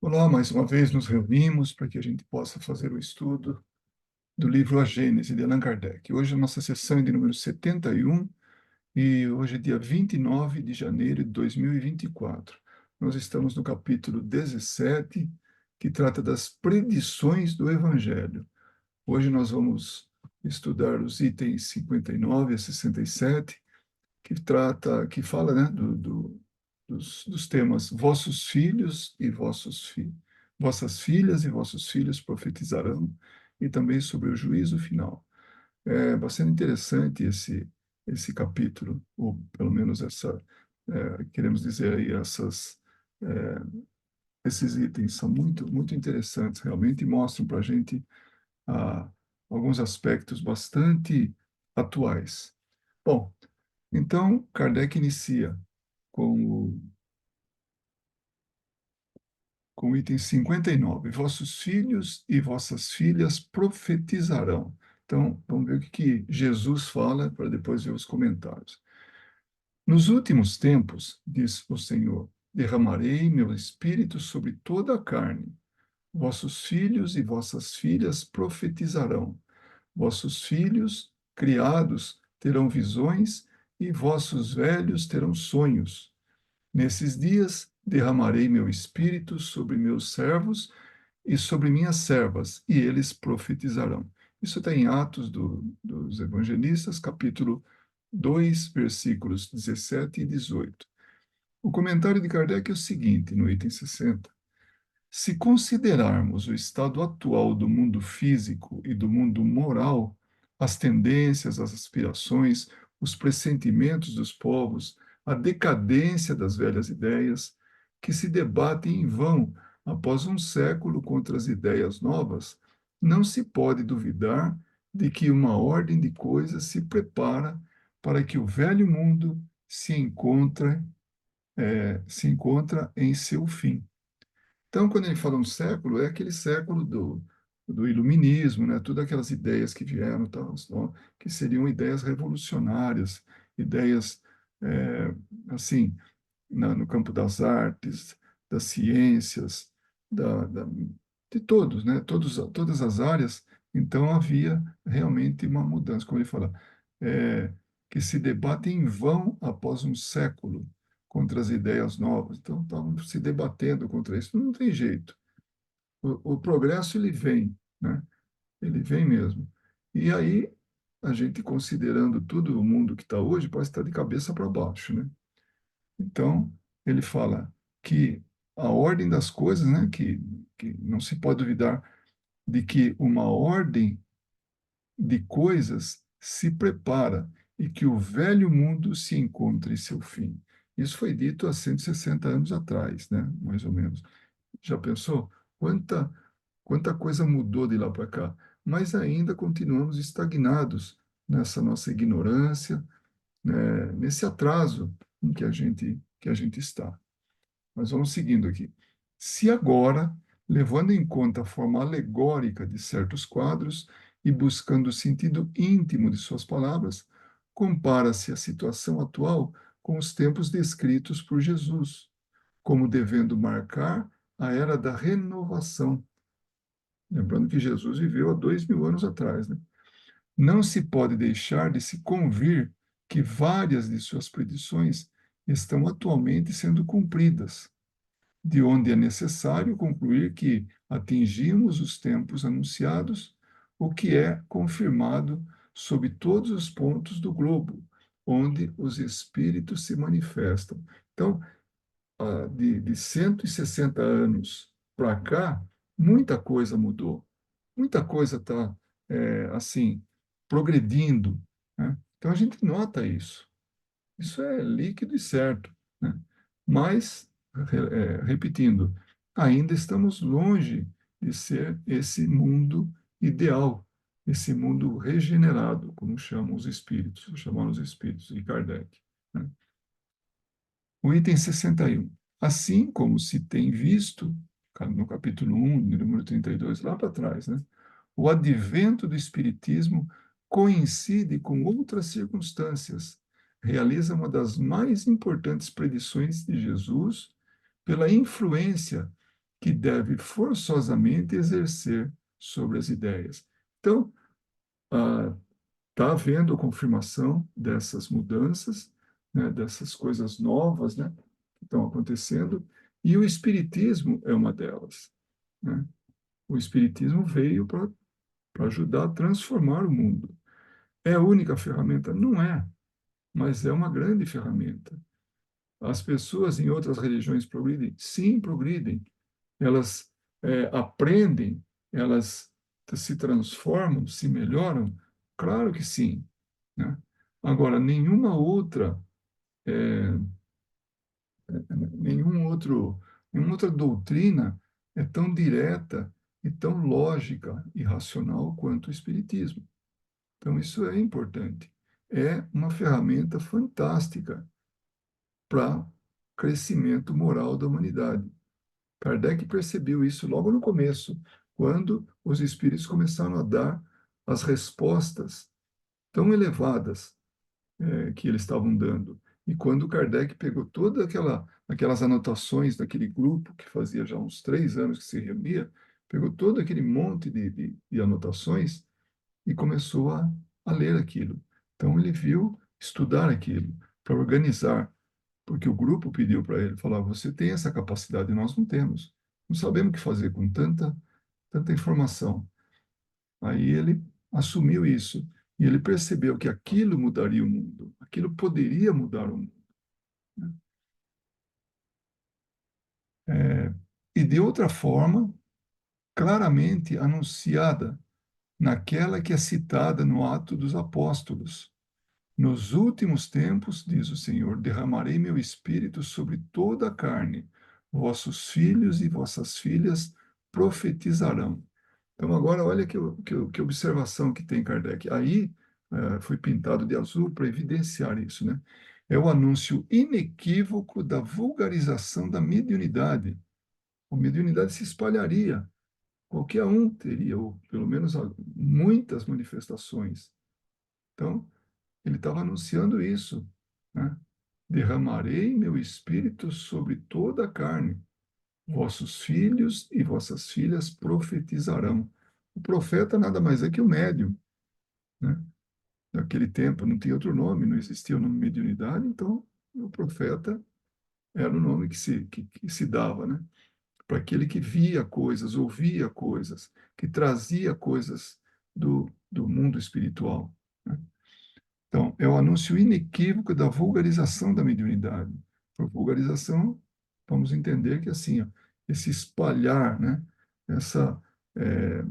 Olá, mais uma vez nos reunimos para que a gente possa fazer o estudo do livro A Gênese, de Allan Kardec. Hoje a nossa sessão é de número 71 e hoje é dia 29 de janeiro de 2024. Nós estamos no capítulo 17, que trata das predições do Evangelho. Hoje nós vamos estudar os itens 59 a 67, que fala, né, dos temas vossos filhos e vossas filhas e vossos filhos profetizarão, e também sobre o juízo final. É bastante interessante esse capítulo, ou pelo menos queremos dizer aí, esses itens são muito interessantes, realmente, e mostram para a gente ah, alguns aspectos bastante atuais. Bom, então, Kardec inicia com com o item 59. Vossos filhos e vossas filhas profetizarão. Então, vamos ver o que Jesus fala, para depois ver os comentários. Nos últimos tempos, diz o Senhor, derramarei meu espírito sobre toda a carne. Vossos filhos e vossas filhas profetizarão. Vossos filhos, criados, terão visões, e vossos velhos terão sonhos. Nesses dias derramarei meu espírito sobre meus servos e sobre minhas servas, e eles profetizarão. Isso está em Atos dos Evangelistas, capítulo 2, versículos 17 e 18. O comentário de Kardec é o seguinte, no item 60. Se considerarmos o estado atual do mundo físico e do mundo moral, as tendências, as aspirações, os pressentimentos dos povos, a decadência das velhas ideias, que se debatem em vão após um século contra as ideias novas, não se pode duvidar de que uma ordem de coisas se prepara para que o velho mundo se encontra em seu fim. Então, quando ele fala um século, é aquele século do iluminismo, né? Todas aquelas ideias que vieram, tal, que seriam ideias revolucionárias, ideias, é, assim, no campo das artes, das ciências, de todos, né? Todas as áreas. Então, havia realmente uma mudança, como ele fala, é, que se debate em vão após um século contra as ideias novas. Então, estavam se debatendo contra isso. Não tem jeito. O progresso, ele vem, né? Ele vem mesmo. E aí, a gente, considerando todo o mundo que está hoje, pode estar de cabeça para baixo, né? Então, ele fala que a ordem das coisas, né, que não se pode duvidar de que uma ordem de coisas se prepara e que o velho mundo se encontra em seu fim. Isso foi dito há 160 anos atrás, né, mais ou menos. Já pensou? Quanta coisa mudou de lá para cá? Mas ainda continuamos estagnados nessa nossa ignorância, né, nesse atraso em que a gente está. Mas vamos seguindo aqui. Se agora, levando em conta a forma alegórica de certos quadros e buscando o sentido íntimo de suas palavras, compara-se a situação atual com os tempos descritos por Jesus, como devendo marcar a era da renovação. Lembrando que Jesus viveu há 2000 anos atrás, né? Não se pode deixar de se convir que várias de suas predições estão atualmente sendo cumpridas, de onde é necessário concluir que atingimos os tempos anunciados, o que é confirmado sob todos os pontos do globo, onde os espíritos se manifestam. Então, de 160 anos para cá, muita coisa mudou, muita coisa está, assim, progredindo, né? Então, a gente nota isso. Isso é líquido e certo, né? Mas, repetindo, ainda estamos longe de ser esse mundo ideal, esse mundo regenerado, como chamam os espíritos, chamaram os espíritos de Kardec, né? O item 61. Assim como se tem visto, no capítulo 1, número 32, lá para trás, né? O advento do Espiritismo coincide com outras circunstâncias, realiza uma das mais importantes predições de Jesus pela influência que deve forçosamente exercer sobre as ideias. Então, está havendo confirmação dessas mudanças, né, dessas coisas novas, né, que estão acontecendo, e o Espiritismo é uma delas, né? O Espiritismo veio para ajudar a transformar o mundo. É a única ferramenta? Não é, mas é uma grande ferramenta. As pessoas em outras religiões progridem? Sim, progridem. Elas aprendem, elas se transformam, se melhoram? Claro que sim, né? Agora, nenhuma outra doutrina é tão direta e tão lógica e racional quanto o Espiritismo. Então, isso é importante. É uma ferramenta fantástica para crescimento moral da humanidade. Kardec percebeu isso logo no começo, quando os espíritos começaram a dar as respostas tão elevadas que eles estavam dando. E quando Kardec pegou todas aquelas anotações daquele grupo, que fazia já uns 3 anos que se reunia, pegou todo aquele monte de anotações e começou a ler aquilo. Então ele viu estudar aquilo para organizar, porque o grupo pediu para ele, falar, você tem essa capacidade, nós não temos. Não sabemos o que fazer com tanta informação. Aí ele assumiu isso e ele percebeu que aquilo mudaria o mundo, aquilo poderia mudar o mundo, né? E de outra forma, claramente anunciada naquela que é citada no Ato dos Apóstolos. Nos últimos tempos, diz o Senhor, derramarei meu espírito sobre toda a carne. Vossos filhos e vossas filhas profetizarão. Então, agora, olha que observação que tem Kardec. Aí, foi pintado de azul para evidenciar isso, né? É o anúncio inequívoco da vulgarização da mediunidade. A mediunidade se espalharia. Qualquer um teria, ou pelo menos muitas manifestações. Então, ele estava anunciando isso, né? Derramarei meu espírito sobre toda a carne. Vossos filhos e vossas filhas profetizarão. O profeta nada mais é que o médium, né? Naquele tempo não tinha outro nome, não existia o nome mediunidade, então o profeta era o nome que se dava, né? Para aquele que via coisas, ouvia coisas, que trazia coisas do mundo espiritual, né? Então, é o anúncio inequívoco da vulgarização da mediunidade. Por vulgarização, vamos entender que assim, ó, esse espalhar, né? Essa, é,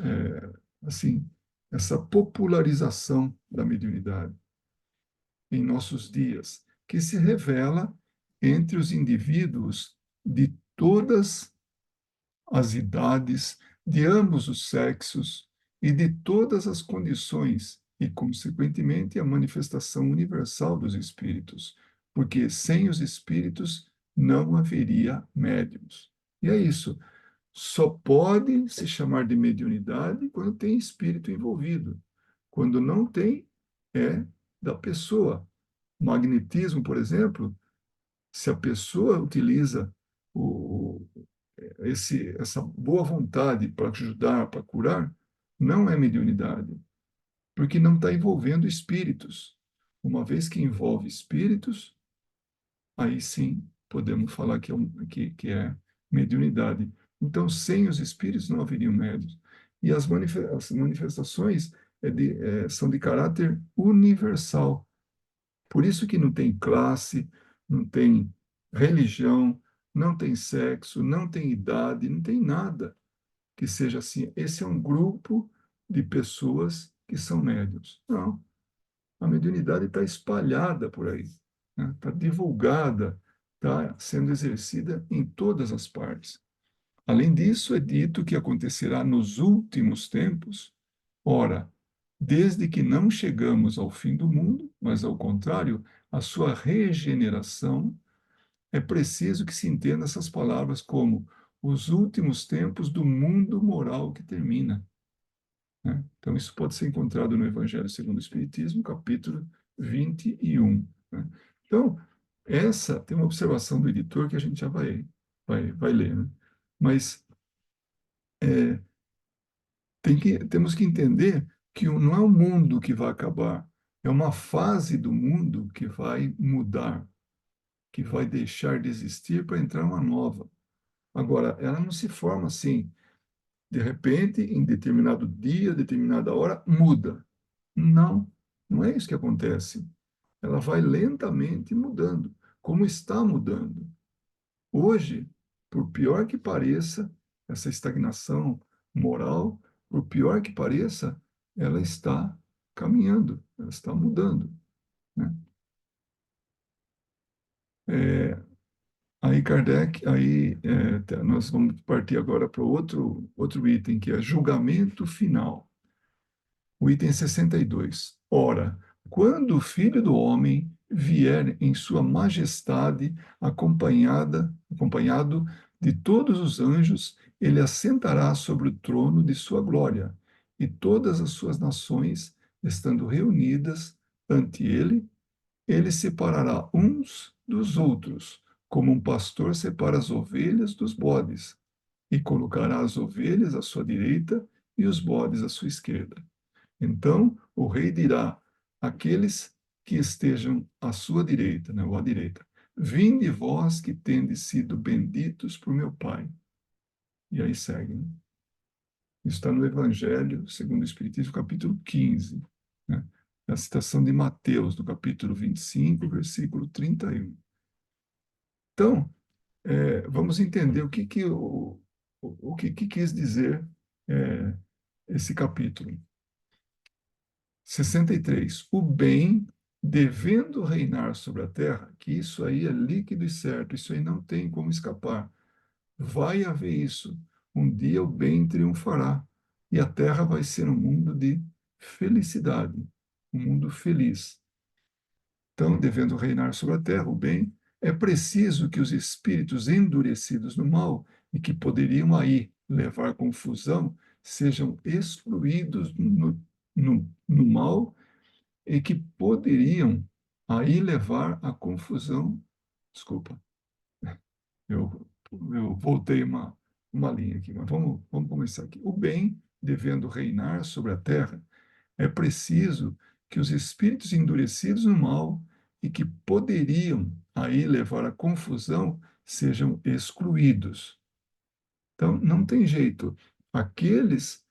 é, assim, essa popularização da mediunidade em nossos dias, que se revela entre os indivíduos de todas as idades, de ambos os sexos e de todas as condições, e, consequentemente, a manifestação universal dos espíritos, porque sem os espíritos não haveria médiuns. E é isso. Só pode se chamar de mediunidade quando tem espírito envolvido. Quando não tem, é da pessoa. Magnetismo, por exemplo, se a pessoa utiliza o, essa boa vontade para ajudar, para curar, não é mediunidade, porque não está envolvendo espíritos. Uma vez que envolve espíritos, aí sim podemos falar que é mediunidade. Então, sem os espíritos não haveriam médiuns. E as manifestações são de caráter universal. Por isso que não tem classe, não tem religião, não tem sexo, não tem idade, não tem nada que seja assim. Esse é um grupo de pessoas que são médiuns. Não, a mediunidade está espalhada por aí, né? Está divulgada, está sendo exercida em todas as partes. Além disso, é dito que acontecerá nos últimos tempos. Ora, desde que não chegamos ao fim do mundo, mas ao contrário, a sua regeneração, é preciso que se entenda essas palavras como os últimos tempos do mundo moral que termina, né? Então, isso pode ser encontrado no Evangelho segundo o Espiritismo, capítulo 21, né? Então, essa tem uma observação do editor que a gente já vai ler, né? Mas temos que entender que não é o mundo que vai acabar, é uma fase do mundo que vai mudar, que vai deixar de existir para entrar uma nova. Agora, ela não se forma assim, de repente, em determinado dia, determinada hora, muda. Não, não é isso que acontece. Ela vai lentamente mudando, como está mudando. Hoje, por pior que pareça, essa estagnação moral, por pior que pareça, ela está caminhando, ela está mudando, né? É, aí Kardec, nós vamos partir agora para outro item, que é julgamento final. O item 62. Ora, quando o Filho do Homem vier em sua majestade, acompanhado de todos os anjos, ele assentará sobre o trono de sua glória, e todas as suas nações, estando reunidas ante ele, ele separará uns dos outros, como um pastor separa as ovelhas dos bodes, e colocará as ovelhas à sua direita e os bodes à sua esquerda. Então o rei dirá àqueles que estejam à sua direita, né, ou à direita: Vinde vós que tendes sido benditos por meu Pai. E aí segue, né? Isso está no Evangelho, segundo o Espiritismo, capítulo 15, né? É a citação de Mateus, no capítulo 25, versículo 31. Então, vamos entender o que quis dizer é, esse capítulo. 63. O bem devendo reinar sobre a terra, que isso aí é líquido e certo, isso aí não tem como escapar. Vai haver isso. Um dia o bem triunfará e a terra vai ser um mundo de felicidade, um mundo feliz. Então, devendo reinar sobre a terra o bem, é preciso que os espíritos endurecidos no mal e que poderiam aí levar confusão sejam excluídos no mal e que poderiam aí levar à confusão. Desculpa, eu, eu voltei uma linha aqui, mas vamos começar aqui. O bem, devendo reinar sobre a terra, é preciso que os espíritos endurecidos no mal e que poderiam aí levar à confusão sejam excluídos. Então, não tem jeito. Aqueles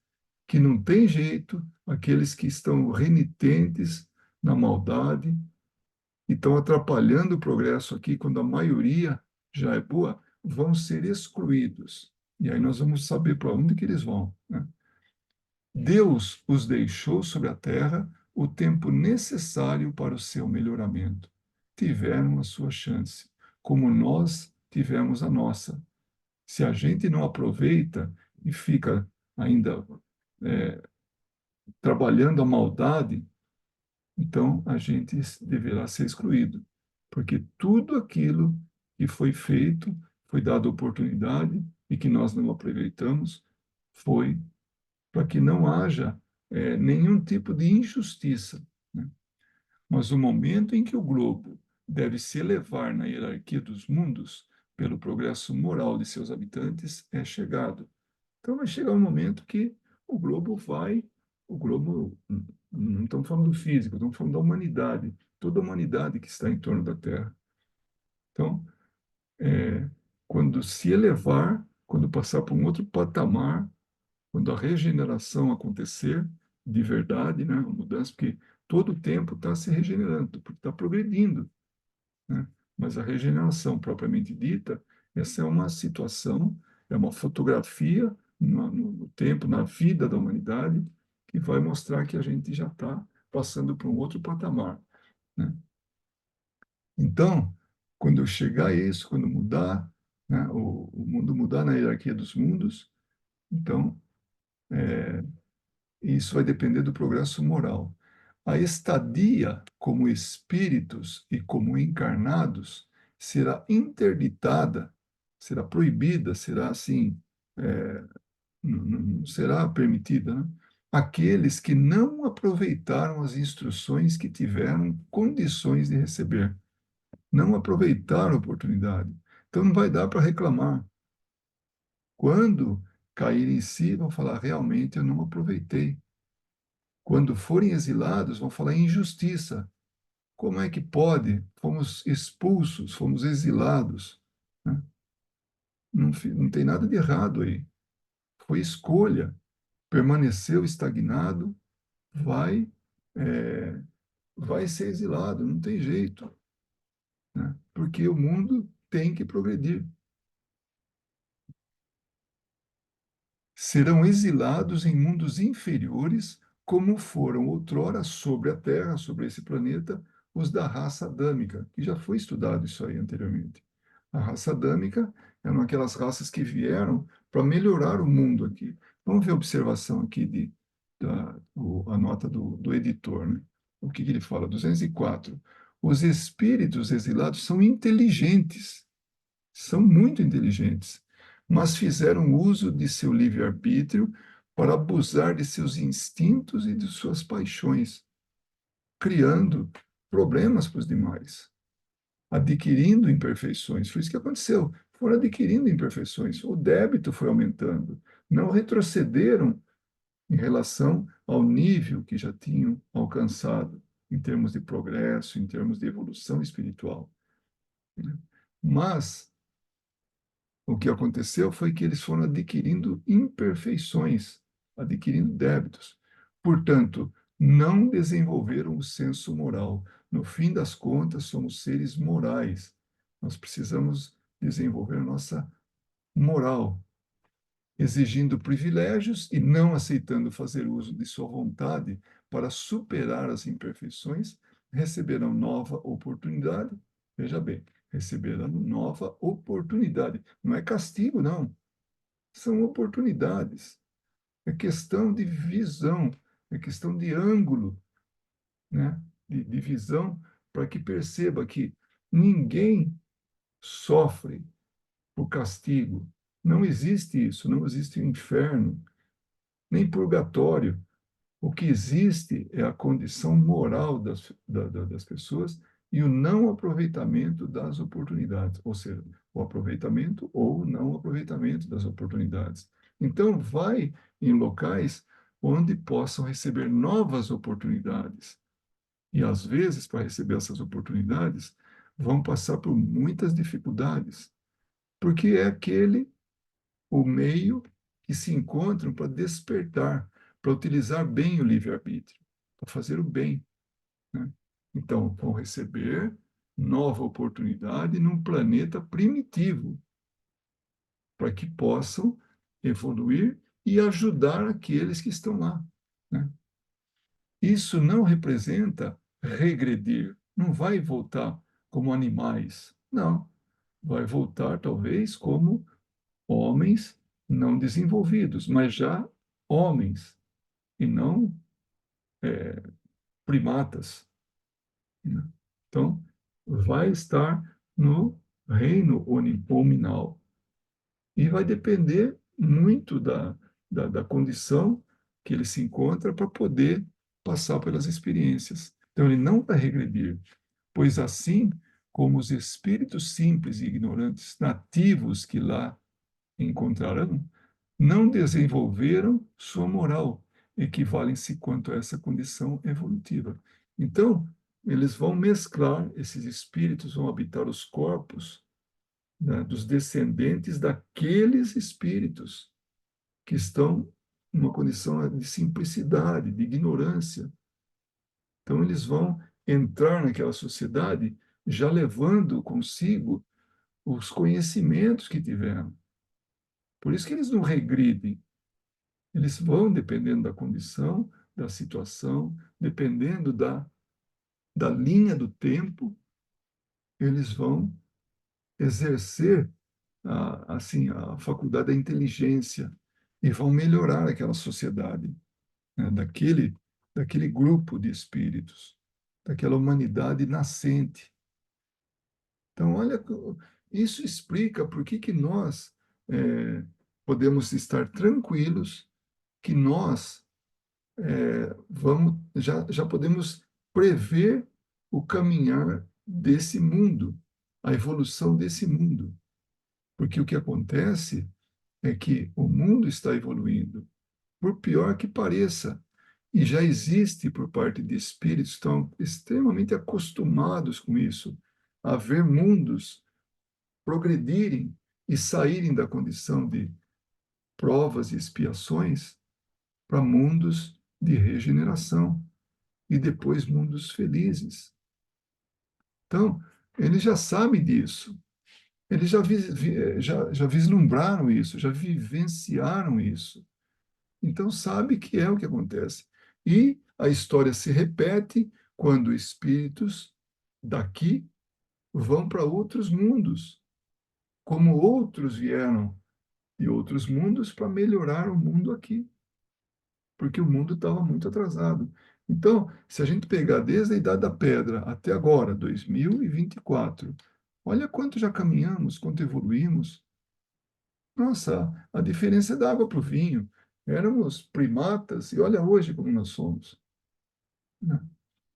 que não têm jeito, aqueles que estão renitentes na maldade, e estão atrapalhando o progresso aqui, quando a maioria já é boa, vão ser excluídos. E aí nós vamos saber para onde que eles vão, né? Deus os deixou sobre a terra o tempo necessário para o seu melhoramento. Tiveram a sua chance, como nós tivemos a nossa. Se a gente não aproveita e fica ainda é, trabalhando a maldade, então a gente deverá ser excluído, porque tudo aquilo que foi feito, foi dado oportunidade e que nós não aproveitamos, foi para que não haja nenhum tipo de injustiça, né? Mas o momento em que o globo deve se elevar na hierarquia dos mundos pelo progresso moral de seus habitantes é chegado. Então vai chegar um momento que o globo, não estamos falando do físico, estamos falando da humanidade, toda a humanidade que está em torno da Terra. Então, é, quando se elevar, quando passar para um outro patamar, quando a regeneração acontecer de verdade, né, a mudança, porque todo o tempo está se regenerando, porque está progredindo, né? Mas a regeneração propriamente dita, essa é uma situação, é uma fotografia no tempo, na vida da humanidade, que vai mostrar que a gente já está passando para um outro patamar, né? Então, quando chegar a isso, quando mudar, né, o mundo mudar na hierarquia dos mundos, então isso vai depender do progresso moral. A estadia como espíritos e como encarnados será interditada, será proibida, será assim, não será permitida, né? Aqueles que não aproveitaram as instruções que tiveram condições de receber, não aproveitaram a oportunidade. Então não vai dar para reclamar. Quando caírem em si, vão falar: realmente eu não aproveitei. Quando forem exilados, vão falar: injustiça. Como é que pode? Fomos expulsos, fomos exilados, né? Não, não tem nada de errado aí. Foi escolha. Permaneceu estagnado, vai, é, vai ser exilado, não tem jeito, né? Porque o mundo tem que progredir. Serão exilados em mundos inferiores, como foram outrora sobre a Terra, sobre esse planeta, os da raça adâmica, que já foi estudado isso aí anteriormente. A raça adâmica eram aquelas raças que vieram para melhorar o mundo aqui. Vamos ver a observação aqui a nota do editor, né? O que ele fala? 204. Os espíritos exilados são inteligentes, são muito inteligentes, mas fizeram uso de seu livre-arbítrio para abusar de seus instintos e de suas paixões, criando problemas para os demais, adquirindo imperfeições. Foi isso que aconteceu. Foram adquirindo imperfeições. O débito foi aumentando. Não retrocederam em relação ao nível que já tinham alcançado, em termos de progresso, em termos de evolução espiritual, né? Mas o que aconteceu foi que eles foram adquirindo imperfeições, adquirindo débitos. Portanto, não desenvolveram o senso moral. No fim das contas, somos seres morais. Nós precisamos desenvolver a nossa moral, exigindo privilégios e não aceitando fazer uso de sua vontade para superar as imperfeições, receberão nova oportunidade. Veja bem, receberão nova oportunidade. Não é castigo, não. São oportunidades. É questão de visão, é questão de ângulo, né? De visão, para que perceba que ninguém sofre por castigo. Não existe isso, não existe o inferno, nem purgatório. O que existe é a condição moral das pessoas e o não aproveitamento das oportunidades, ou seja, o aproveitamento ou o não aproveitamento das oportunidades. Então, vai em locais onde possam receber novas oportunidades. E, às vezes, para receber essas oportunidades, vão passar por muitas dificuldades, porque é aquele o meio que se encontram para despertar, para utilizar bem o livre-arbítrio, para fazer o bem, né? Então, vão receber nova oportunidade num planeta primitivo, para que possam evoluir e ajudar aqueles que estão lá, né? Isso não representa regredir, não vai voltar como animais, não. Vai voltar, talvez, como homens não desenvolvidos, mas já homens, e não primatas, né? Então, vai estar no reino hominal. E vai depender muito da condição que ele se encontra para poder passar pelas experiências. Então, ele não vai regredir, pois assim como os espíritos simples e ignorantes nativos que lá encontrarão, não desenvolveram sua moral, equivalem-se quanto a essa condição evolutiva. Então, eles vão mesclar, esses espíritos vão habitar os corpos, né, dos descendentes daqueles espíritos que estão numa condição de simplicidade, de ignorância. Então, eles vão entrar naquela sociedade já levando consigo os conhecimentos que tiveram. Por isso que eles não regridem. Eles vão, dependendo da condição, da situação, dependendo da linha do tempo, eles vão exercer assim, a faculdade da inteligência e vão melhorar aquela sociedade, né, daquele grupo de espíritos, daquela humanidade nascente. Então, olha, isso explica por que nós podemos estar tranquilos que nós já podemos prever o caminhar desse mundo, a evolução desse mundo. Porque o que acontece é que o mundo está evoluindo, por pior que pareça, e já existe por parte de espíritos que estão extremamente acostumados com isso, a ver mundos progredirem e saírem da condição de provas e expiações para mundos de regeneração e depois mundos felizes. Então, eles já sabem disso, eles já vislumbraram isso, já vivenciaram isso. Então, sabe que é o que acontece. E a história se repete quando espíritos daqui vão para outros mundos, como outros vieram de outros mundos para melhorar o mundo aqui, porque o mundo estava muito atrasado. Então, se a gente pegar desde a Idade da Pedra até agora, 2024, olha quanto já caminhamos, quanto evoluímos. Nossa, a diferença é da água para o vinho. Éramos primatas e olha hoje como nós somos, né?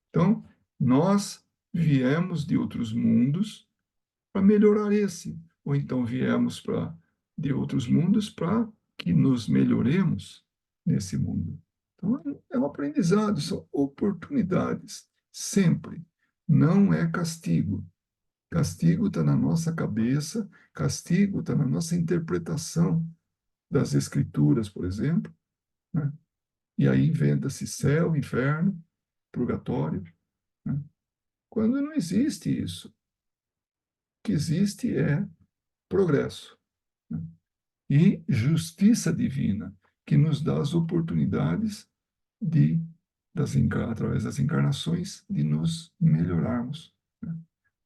Então, nós viemos de outros mundos para melhorar esse, ou então viemos de outros mundos para que nos melhoremos nesse mundo. Então, é um aprendizado, são oportunidades, sempre. Não é castigo. Castigo está na nossa cabeça, castigo está na nossa interpretação das escrituras, por exemplo, né? E aí inventa-se céu, inferno, purgatório, né? Quando não existe isso. O que existe é progresso, né? E justiça divina, que nos dá as oportunidades de, através das encarnações, de nos melhorarmos, né?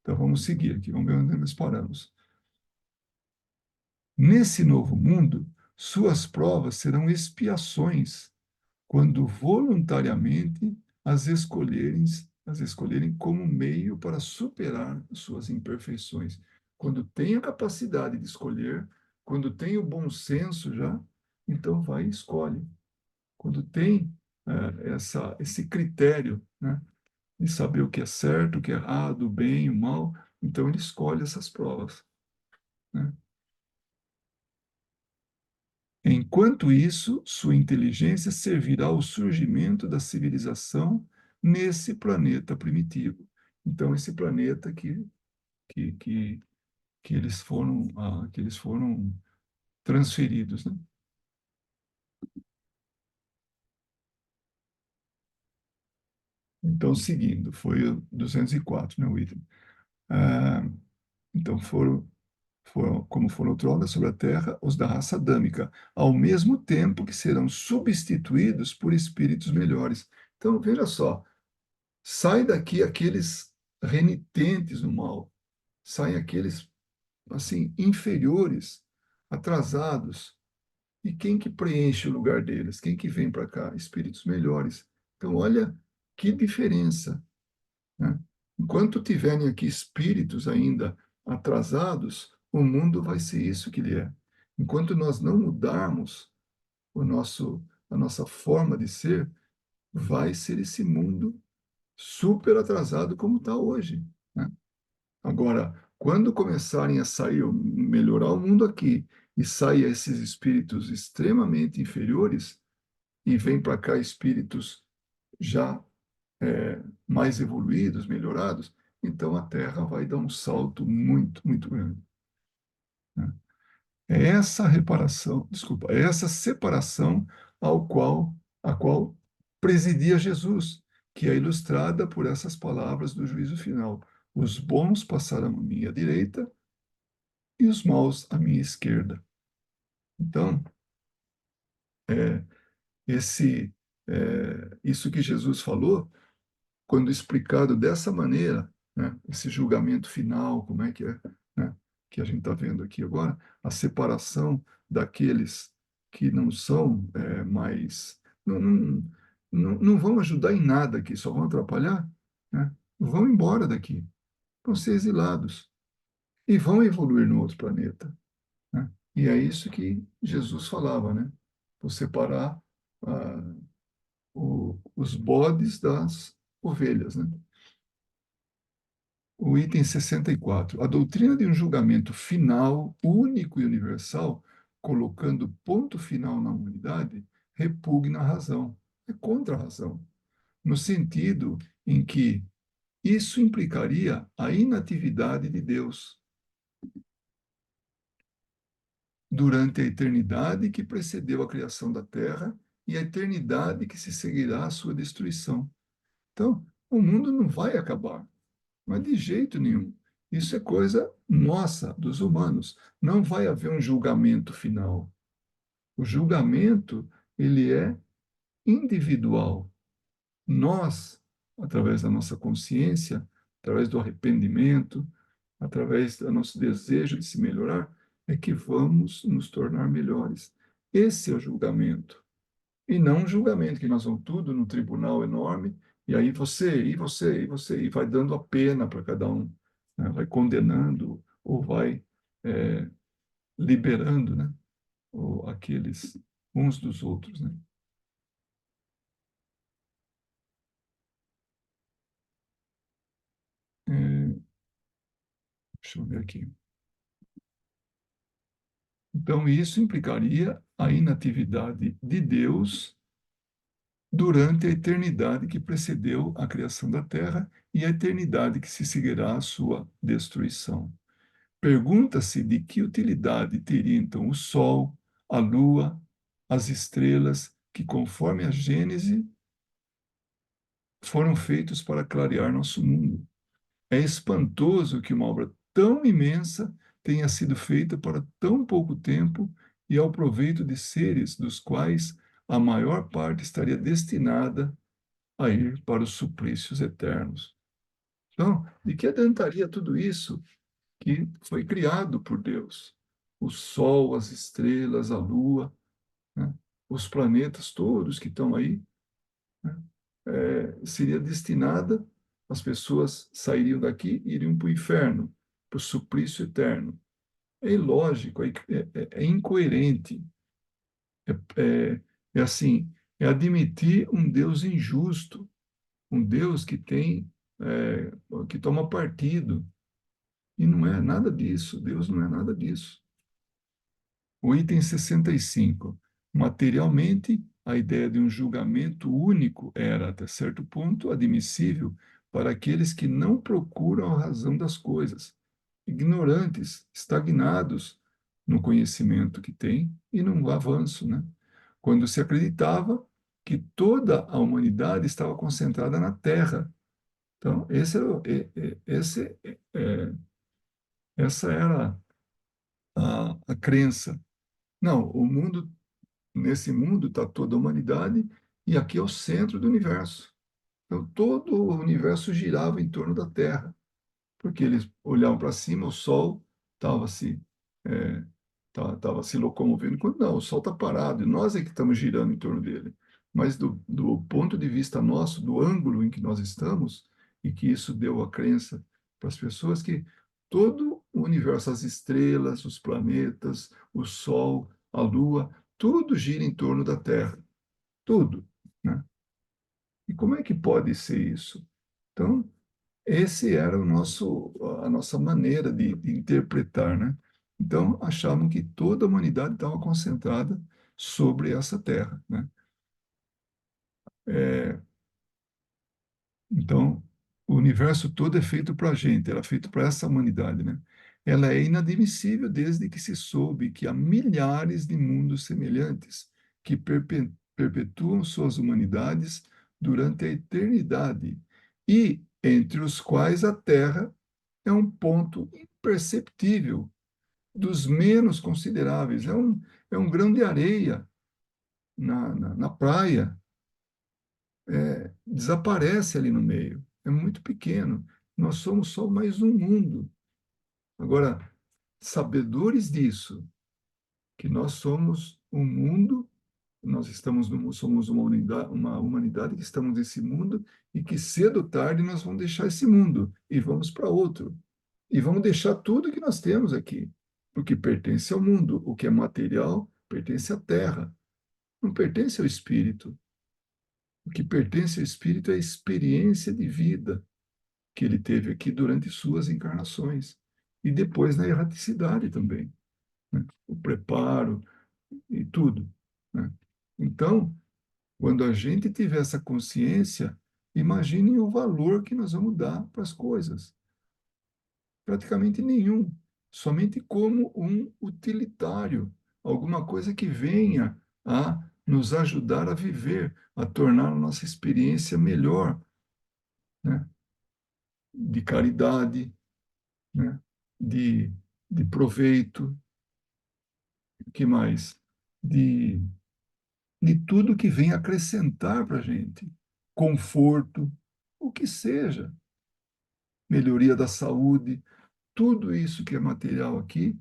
Então vamos seguir aqui, vamos ver onde nós paramos. Nesse novo mundo, suas provas serão expiações quando voluntariamente as escolherem como meio para superar suas imperfeições. Quando tem a capacidade de escolher, quando tem o bom senso já, então vai e escolhe. Quando tem esse critério, né, de saber o que é certo, o que é errado, o bem, o mal, então ele escolhe essas provas, né? Enquanto isso, sua inteligência servirá ao surgimento da civilização nesse planeta primitivo. Então, esse planeta que, que, que eles foram transferidos, né? Então, seguindo, foi o 204, né, o item. Ah, então, como foram outrora sobre a Terra os da raça adâmica, ao mesmo tempo que serão substituídos por espíritos melhores. Então, veja só, sai daqui aqueles renitentes no mal, saem aqueles assim inferiores, atrasados. E quem que preenche o lugar deles? Quem que vem para cá? Espíritos melhores. Então, olha que diferença, né? Enquanto tiverem aqui espíritos ainda atrasados, o mundo vai ser isso que ele é. Enquanto nós não mudarmos a nossa forma de ser, vai ser esse mundo super atrasado como está hoje, né? Agora, quando começarem a sair, melhorar o mundo aqui, e sair esses espíritos extremamente inferiores, e vem para cá espíritos já mais evoluídos, melhorados, então a Terra vai dar um salto muito, muito grande, né? É essa reparação, desculpa, é essa separação a qual presidia Jesus, que é ilustrada por essas palavras do juízo final. Os bons passarão à minha direita e os maus à minha esquerda. Então, é, isso que Jesus falou, quando explicado dessa maneira, né, esse julgamento final, como é que é, né, que a gente está vendo aqui agora, a separação daqueles que não são mais, não vão ajudar em nada aqui, só vão atrapalhar, né, vão embora daqui, vão ser exilados e vão evoluir no outro planeta, né? E é isso que Jesus falava, né? Por separar ah, os bodes das ovelhas, né? O item 64. A doutrina de um julgamento final, único e universal colocando ponto final na humanidade, repugna a razão, é contra a razão, no sentido em que isso implicaria a inatividade de Deus durante a eternidade que precedeu a criação da Terra e a eternidade que se seguirá à sua destruição. Então, o mundo não vai acabar, mas de jeito nenhum. Isso é coisa nossa, dos humanos. Não vai haver um julgamento final. O julgamento, ele é individual. Nós, através da nossa consciência, através do arrependimento, através do nosso desejo de se melhorar, é que vamos nos tornar melhores. Esse é o julgamento. E não um julgamento que nós vamos tudo num tribunal enorme, e aí você, e você, e você, e vai dando a pena para cada um, né? Vai condenando ou vai é, liberando, né? Ou aqueles uns dos outros, né? É, deixa eu ver aqui. Então, isso implicaria a inatividade de Deus durante a eternidade que precedeu a criação da Terra e a eternidade que se seguirá à sua destruição. Pergunta-se de que utilidade teria então o Sol, a Lua, as estrelas, que, conforme a Gênese, foram feitos para clarear nosso mundo. É espantoso que uma obra tão imensa tenha sido feita para tão pouco tempo e ao proveito de seres dos quais a maior parte estaria destinada a ir para os suplícios eternos. Então, de que adiantaria tudo isso que foi criado por Deus? O Sol, as estrelas, a Lua, né? Os planetas todos que estão aí, né? Seria destinada, as pessoas sairiam daqui e iriam para o inferno, para o suplício eterno. É ilógico, é incoerente, é, é assim, é admitir um Deus injusto, um Deus que tem, que toma partido. E não é nada disso, Deus não é nada disso. O item 65. Materialmente, a ideia de um julgamento único era, até certo ponto, admissível para aqueles que não procuram a razão das coisas, ignorantes, estagnados no conhecimento que têm e no avanço, né? Quando se acreditava que toda a humanidade estava concentrada na Terra. Então, essa era a crença. Não, nesse mundo está toda a humanidade e aqui é o centro do universo. Então, todo o universo girava em torno da Terra, porque eles olhavam para cima, o Sol estava é, tava se locomovendo, quando não, o Sol está parado e nós é que estamos girando em torno dele. Mas do ponto de vista nosso, do ângulo em que nós estamos, e que isso deu a crença para as pessoas que todo o universo, as estrelas, os planetas, o Sol, a Lua, tudo gira em torno da Terra, tudo, né? E como é que pode ser isso? Então, esse era a nossa maneira de interpretar, né? Então, achavam que toda a humanidade estava concentrada sobre essa terra, né? É, então, o universo todo é feito para a gente, era feito para essa humanidade, né? Ela é inadmissível desde que se soube que há milhares de mundos semelhantes que perpetuam suas humanidades durante a eternidade e entre os quais a Terra é um ponto imperceptível, dos menos consideráveis. É um grão de areia na praia, desaparece ali no meio. É muito pequeno. Nós somos só mais um mundo. Agora, sabedores disso, que nós somos um mundo, nós somos uma humanidade que estamos nesse mundo e que cedo ou tarde nós vamos deixar esse mundo e vamos para outro. E vamos deixar tudo que nós temos aqui, porque pertence ao mundo. O que é material pertence à terra, não pertence ao espírito. O que pertence ao espírito é a experiência de vida que ele teve aqui durante suas encarnações e depois na erraticidade também, né? O preparo, e tudo, né? Então, quando a gente tiver essa consciência, imaginem o valor que nós vamos dar para as coisas. Praticamente nenhum, somente como um utilitário, alguma coisa que venha a nos ajudar a viver, a tornar a nossa experiência melhor, né? De caridade, né? De, de proveito, o que mais? De, de tudo que vem acrescentar para a gente, conforto, o que seja, melhoria da saúde, tudo isso que é material aqui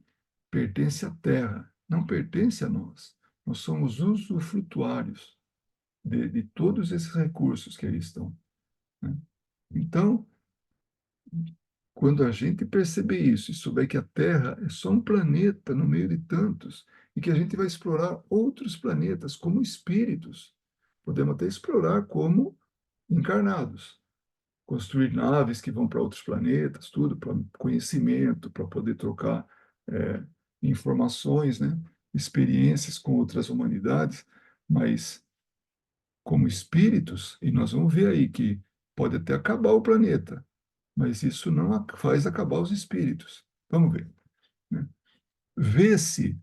pertence à terra, não pertence a nós. Nós somos usufrutuários de todos esses recursos que aí estão, né? Então, quando a gente perceber isso e souber que a Terra é só um planeta no meio de tantos, e que a gente vai explorar outros planetas como espíritos, podemos até explorar como encarnados, construir naves que vão para outros planetas, tudo para conhecimento, para poder trocar é, informações, né? Experiências com outras humanidades, mas como espíritos, e nós vamos ver aí que pode até acabar o planeta, mas isso não faz acabar os espíritos. Vamos ver, né? Vê-se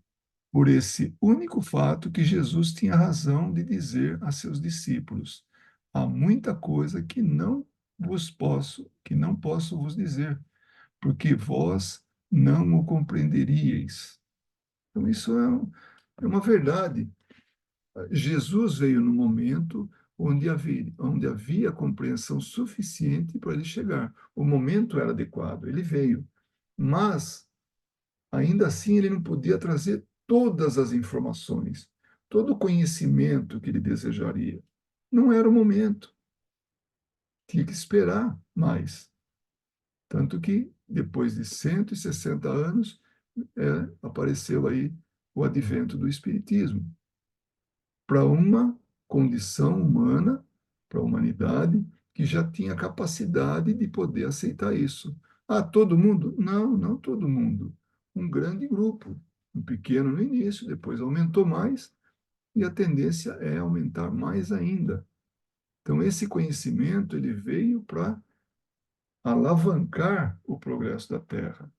por esse único fato que Jesus tinha razão de dizer a seus discípulos: há muita coisa que não posso vos dizer, porque vós não o compreenderíeis. Então, isso é uma verdade. Jesus veio no momento onde havia compreensão suficiente para ele chegar. O momento era adequado, ele veio. Mas, ainda assim, ele não podia trazer todas as informações, todo o conhecimento que ele desejaria. Não era o momento, tinha que esperar mais. Tanto que, depois de 160 anos, apareceu aí o advento do Espiritismo, para uma condição humana, para a humanidade, que já tinha capacidade de poder aceitar isso. Ah, todo mundo? Não, não todo mundo. Um grande grupo, um pequeno no início, depois aumentou mais, e a tendência é aumentar mais ainda. Então, esse conhecimento ele veio para alavancar o progresso da Terra.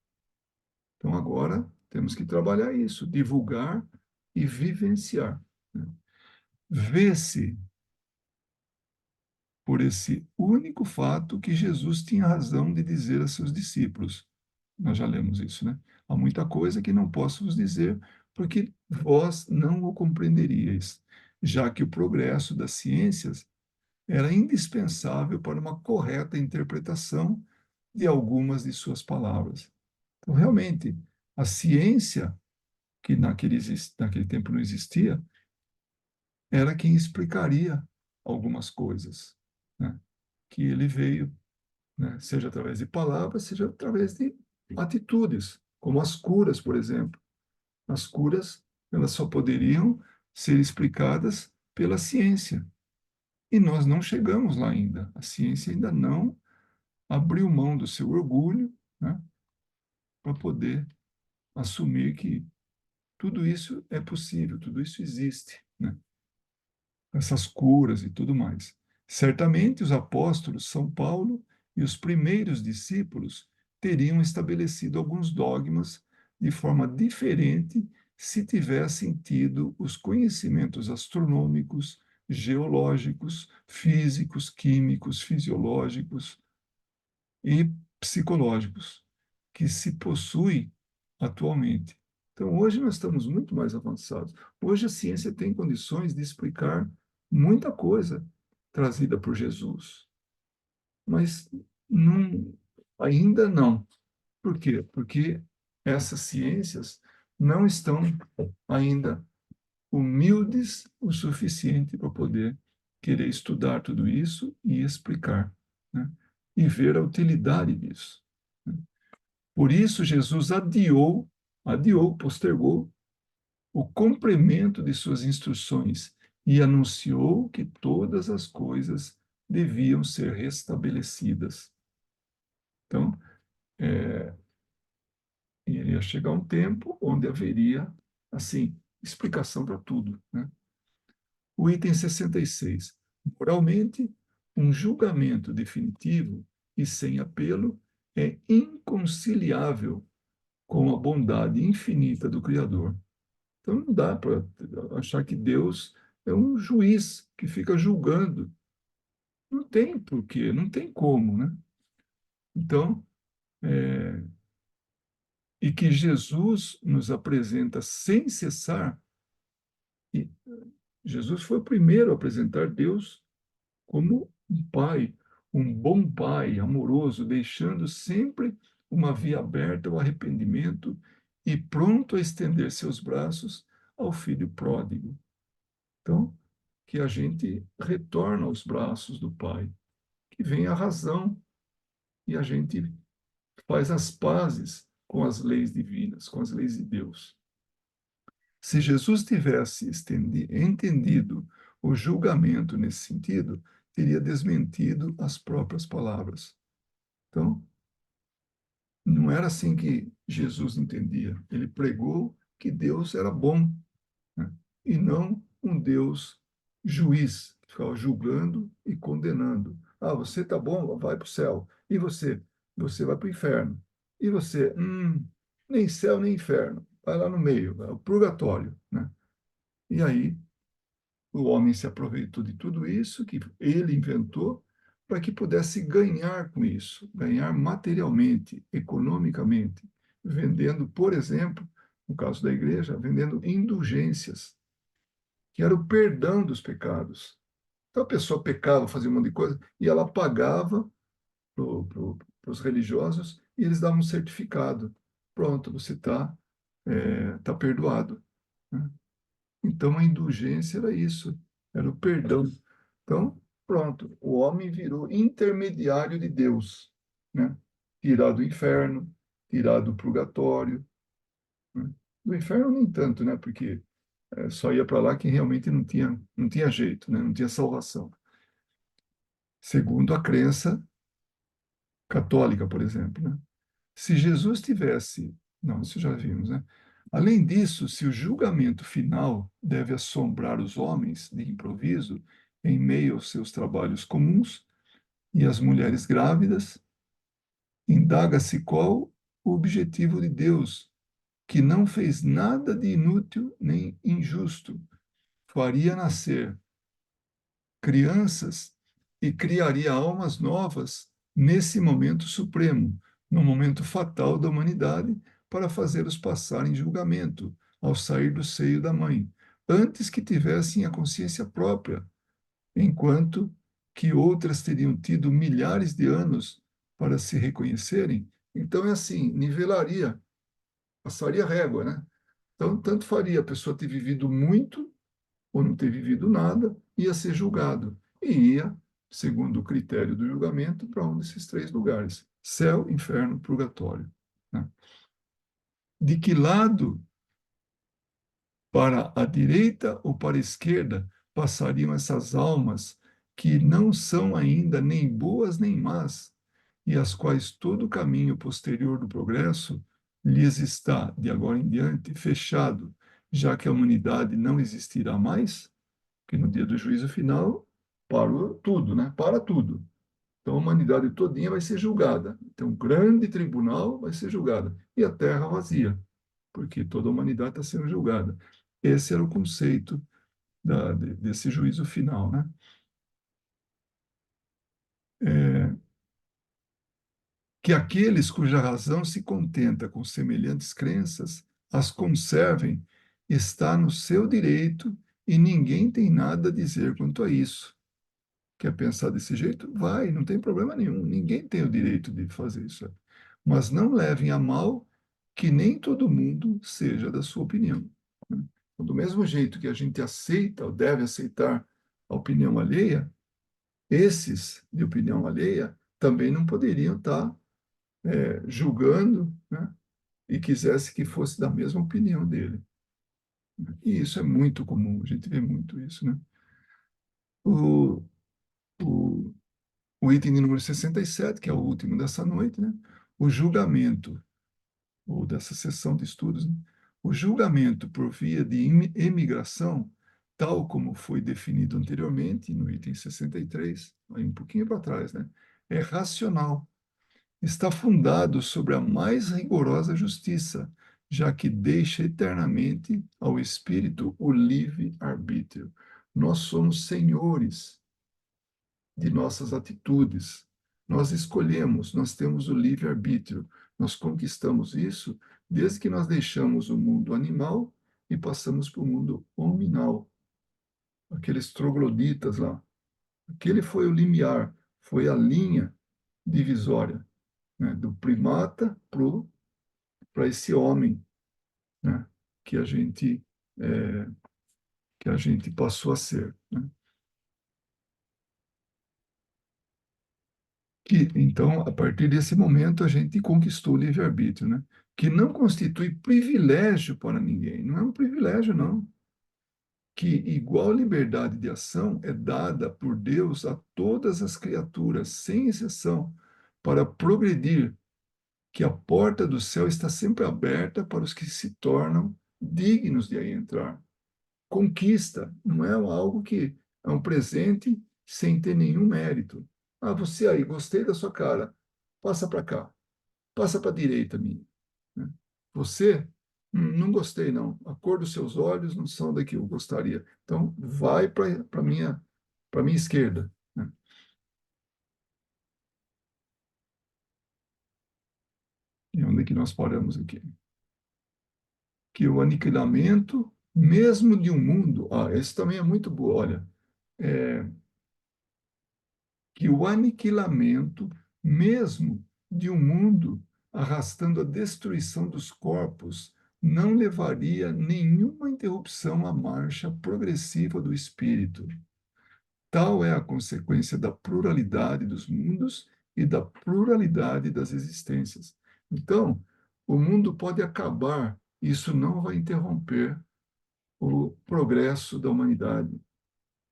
Então, agora temos que trabalhar isso, divulgar e vivenciar, né? Vê-se por esse único fato que Jesus tinha razão de dizer a seus discípulos. Nós já lemos isso, né? Há muita coisa que não posso vos dizer, porque vós não o compreenderíeis, já que o progresso das ciências era indispensável para uma correta interpretação de algumas de suas palavras. Então, realmente, a ciência, que naquele tempo não existia, era quem explicaria algumas coisas, né? Que ele veio, né? Seja através de palavras, seja através de atitudes, como as curas, por exemplo. As curas, elas só poderiam ser explicadas pela ciência. E nós não chegamos lá ainda. A ciência ainda não abriu mão do seu orgulho, né, para poder assumir que tudo isso é possível, tudo isso existe, né? Essas curas e tudo mais. Certamente os apóstolos São Paulo e os primeiros discípulos teriam estabelecido alguns dogmas de forma diferente se tivessem tido os conhecimentos astronômicos, geológicos, físicos, químicos, fisiológicos e psicológicos que se possui atualmente. Então, hoje nós estamos muito mais avançados. Hoje a ciência tem condições de explicar muita coisa trazida por Jesus, mas não, ainda não. Por quê? Porque essas ciências não estão ainda humildes o suficiente para poder querer estudar tudo isso e explicar, né? E ver a utilidade disso, né? Por isso, Jesus postergou o cumprimento de suas instruções e anunciou que todas as coisas deviam ser restabelecidas. Então, iria chegar um tempo onde haveria, assim, explicação para tudo, né? O item 66. Moralmente, um julgamento definitivo e sem apelo é inconciliável com a bondade infinita do Criador. Então não dá para achar que Deus é um juiz que fica julgando. Não tem porquê, não tem como, né? Então, e que Jesus nos apresenta sem cessar, e Jesus foi o primeiro a apresentar Deus como um pai, um bom pai, amoroso, deixando sempre uma via aberta ao arrependimento e pronto a estender seus braços ao filho pródigo. Então, que a gente retorna aos braços do Pai, que vem a razão e a gente faz as pazes com as leis divinas, com as leis de Deus. Se Jesus tivesse entendido o julgamento nesse sentido, teria desmentido as próprias palavras. Então, não era assim que Jesus entendia. Ele pregou que Deus era bom, né? E não um Deus juiz, que ficava julgando e condenando. Ah, você está bom, vai para o céu. E você? Você vai para o inferno. E você? Nem céu nem inferno. Vai lá no meio, é o purgatório, né? E aí o homem se aproveitou de tudo isso que ele inventou para que pudesse ganhar com isso, ganhar materialmente, economicamente, vendendo, por exemplo, no caso da igreja, vendendo indulgências, que era o perdão dos pecados. Então a pessoa pecava, fazia um monte de coisa, e ela pagava para os religiosos e eles davam um certificado. Pronto, você tá perdoado, né? Então, a indulgência era isso, era o perdão. Então, pronto, o homem virou intermediário de Deus, né? Tirado do inferno, tirado do purgatório, né? Do inferno nem tanto, né? Porque só ia para lá quem realmente não tinha jeito, né? Não tinha salvação. Segundo a crença católica, por exemplo, né? Se Jesus tivesse, não, isso já vimos, né? Além disso, se o julgamento final deve assombrar os homens de improviso em meio aos seus trabalhos comuns e as mulheres grávidas, indaga-se qual o objetivo de Deus, que não fez nada de inútil nem injusto, faria nascer crianças e criaria almas novas nesse momento supremo, no momento fatal da humanidade, para fazê-los passar em julgamento ao sair do seio da mãe, antes que tivessem a consciência própria, enquanto que outras teriam tido milhares de anos para se reconhecerem. Então é assim, nivelaria, passaria régua, né? Então, tanto faria a pessoa ter vivido muito ou não ter vivido nada, ia ser julgado. E ia, segundo o critério do julgamento, para um desses três lugares: céu, inferno, purgatório, né? De que lado, para a direita ou para a esquerda, passariam essas almas que não são ainda nem boas nem más, e às quais todo o caminho posterior do progresso lhes está, de agora em diante, fechado, já que a humanidade não existirá mais? Que no dia do juízo final parou tudo, né? Para tudo. Então a humanidade todinha vai ser julgada. Então um grande tribunal vai ser julgada e a terra vazia, porque toda a humanidade está sendo julgada. Esse era o conceito desse juízo final, né? É, que aqueles cuja razão se contenta com semelhantes crenças as conservem está no seu direito e ninguém tem nada a dizer quanto a isso. Quer pensar desse jeito? Vai, não tem problema nenhum. Ninguém tem o direito de fazer isso. Mas não levem a mal que nem todo mundo seja da sua opinião, né? Então, do mesmo jeito que a gente aceita ou deve aceitar a opinião alheia, esses de opinião alheia também não poderiam estar julgando, né? E quisesse que fosse da mesma opinião dele. E isso é muito comum, a gente vê muito isso, né? O, o, o item de número 67, que é o último dessa noite, né? O julgamento, ou dessa sessão de estudos, né? O julgamento por via de emigração, tal como foi definido anteriormente, no item 63, aí um pouquinho para trás, né? É racional. Está fundado sobre a mais rigorosa justiça, já que deixa eternamente ao espírito o livre-arbítrio. Nós somos senhores de nossas atitudes. Nós escolhemos, nós temos o livre-arbítrio. Nós conquistamos isso desde que nós deixamos o mundo animal e passamos para o mundo hominal. Aqueles trogloditas lá. Aquele foi o limiar, foi a linha divisória, né, do primata para esse homem, né, que a gente é, que a gente passou a ser, né? Que, então, a partir desse momento, a gente conquistou o livre-arbítrio, né? Que não constitui privilégio para ninguém. Não é um privilégio, não. Que igual liberdade de ação é dada por Deus a todas as criaturas, sem exceção, para progredir, que a porta do céu está sempre aberta para os que se tornam dignos de aí entrar. Conquista não é algo que é um presente sem ter nenhum mérito. Ah, você aí, gostei da sua cara. Passa para cá. Passa para a direita, minha. Né? Você, não gostei, não. A cor dos seus olhos não são da que eu gostaria. Então, vai para minha esquerda. Né? E onde é que nós paramos aqui? Que o aniquilamento, mesmo de um mundo, esse também é muito bom, olha, é, que o aniquilamento, mesmo de um mundo arrastando a destruição dos corpos, não levaria nenhuma interrupção à marcha progressiva do espírito. Tal é a consequência da pluralidade dos mundos e da pluralidade das existências. Então, o mundo pode acabar, isso não vai interromper o progresso da humanidade.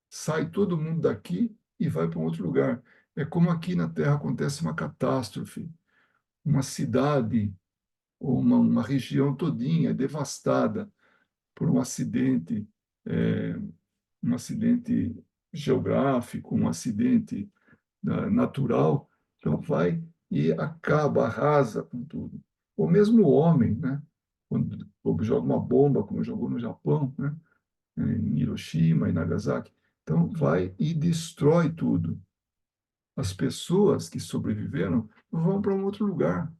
Sai todo mundo daqui e vai para um outro lugar. É como aqui na Terra acontece uma catástrofe, uma cidade ou uma região todinha é devastada por é, um acidente geográfico, um acidente natural, então vai e acaba, arrasa com tudo. Ou mesmo o homem, né? Quando joga uma bomba, como jogou no Japão, né? Em Hiroshima e Nagasaki, então vai e destrói tudo. As pessoas que sobreviveram vão para um outro lugar,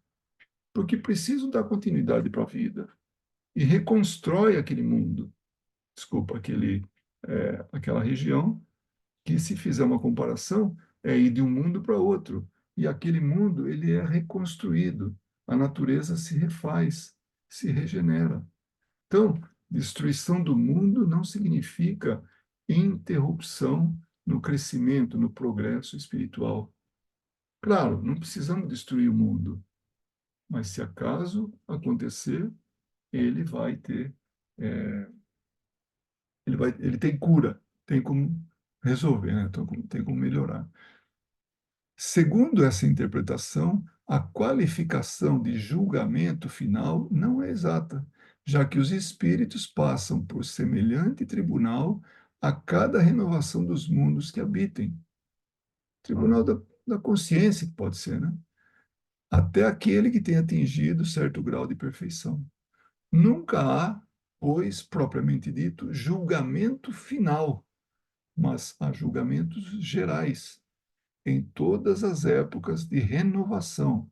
porque precisam dar continuidade para a vida e reconstrói aquele mundo, desculpa, aquela região, que se fizer uma comparação, é ir de um mundo para outro. E aquele mundo, ele é reconstruído. A natureza se refaz, se regenera. Então, destruição do mundo não significa interrupção no crescimento, no progresso espiritual. Claro, não precisamos destruir o mundo, mas se acaso acontecer, ele vai ter, é, ele tem cura, tem como resolver, né? Então, tem como melhorar. Segundo essa interpretação, a qualificação de julgamento final não é exata, já que os espíritos passam por semelhante tribunal a cada renovação dos mundos que habitem. Tribunal da consciência, que pode ser, né? Até aquele que tenha atingido certo grau de perfeição. Nunca há, pois, propriamente dito, julgamento final, mas há julgamentos gerais em todas as épocas de renovação,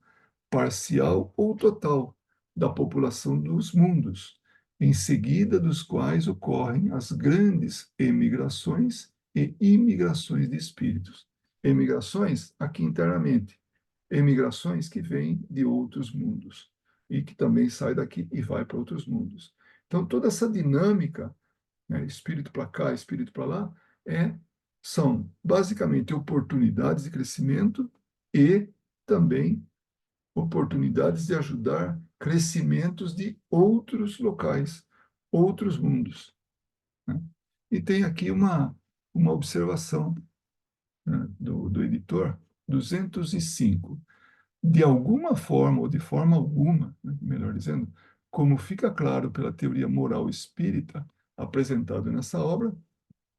parcial ou total, da população dos mundos, em seguida dos quais ocorrem as grandes emigrações e imigrações de espíritos. Emigrações aqui internamente, emigrações que vêm de outros mundos e que também sai daqui e vai para outros mundos. Então, toda essa dinâmica, né, espírito para cá, espírito para lá, é, são basicamente oportunidades de crescimento e também oportunidades de ajudar crescimentos de outros locais, outros mundos. Né? E tem aqui uma observação, né, do editor, 205. De alguma forma, ou de forma alguma, né, melhor dizendo, Como fica claro pela teoria moral espírita apresentada nessa obra,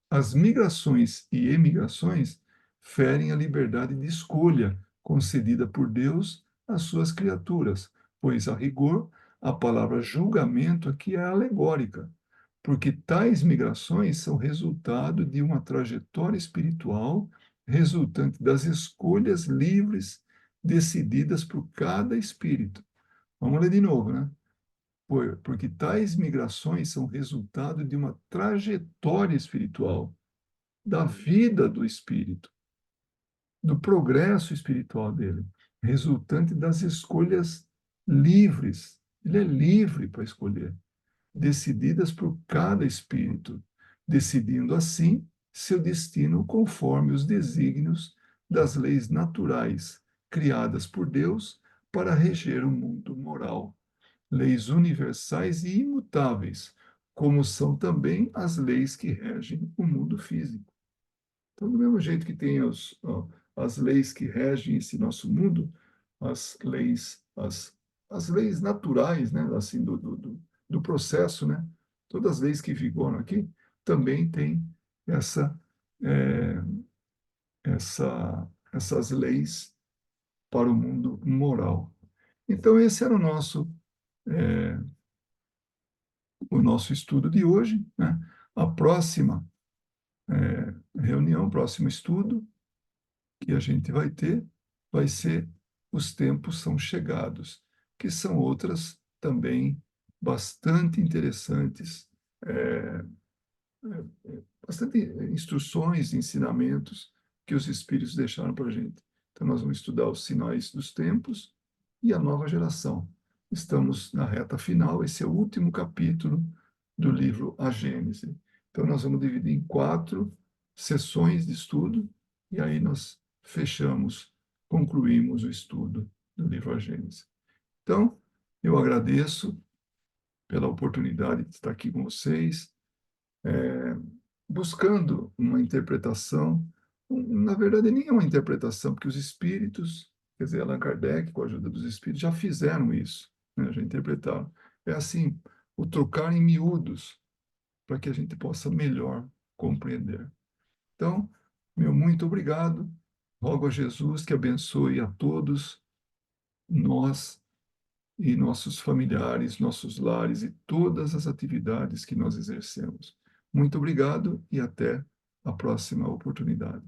as migrações e emigrações ferem a liberdade de escolha concedida por Deus às suas criaturas, pois, a rigor, a palavra julgamento aqui é alegórica, porque tais migrações são resultado de uma trajetória espiritual resultante das escolhas livres decididas por cada espírito. Vamos ler de novo, né? Porque tais migrações são resultado de uma trajetória espiritual, da vida do espírito, do progresso espiritual dele, resultante das escolhas livres. Ele é livre para escolher, decididas por cada espírito, decidindo assim seu destino conforme os desígnios das leis naturais criadas por Deus para reger o mundo moral, leis universais e imutáveis, como são também as leis que regem o mundo físico. Então, do mesmo jeito que tem as leis que regem esse nosso mundo, as leis naturais, né, assim, do processo, né, todas as leis que vigoram aqui, também tem essa, é, essas leis para o mundo moral. Então, esse era é, o nosso estudo de hoje, né? A próxima reunião, próximo estudo, que a gente vai ter vai ser Os Tempos São Chegados, que são outras também bastante interessantes, é, bastante instruções, ensinamentos que os Espíritos deixaram para a gente. Então, nós vamos estudar os sinais dos tempos e a nova geração. Estamos na reta final, esse é o último capítulo do livro A Gênese. Então, nós vamos dividir em 4 sessões de estudo, e aí nós fechamos, concluímos o estudo do livro A Gênese. Então, eu agradeço pela oportunidade de estar aqui com vocês, buscando uma interpretação. Na verdade, nem é uma interpretação, porque os espíritos, quer dizer, Allan Kardec, com a ajuda dos espíritos, já fizeram isso, né? Já interpretaram. É assim, o trocar em miúdos, para que a gente possa melhor compreender. Então, meu muito obrigado. Rogo a Jesus que abençoe a todos nós e nossos familiares, nossos lares e todas as atividades que nós exercemos. Muito obrigado e até a próxima oportunidade.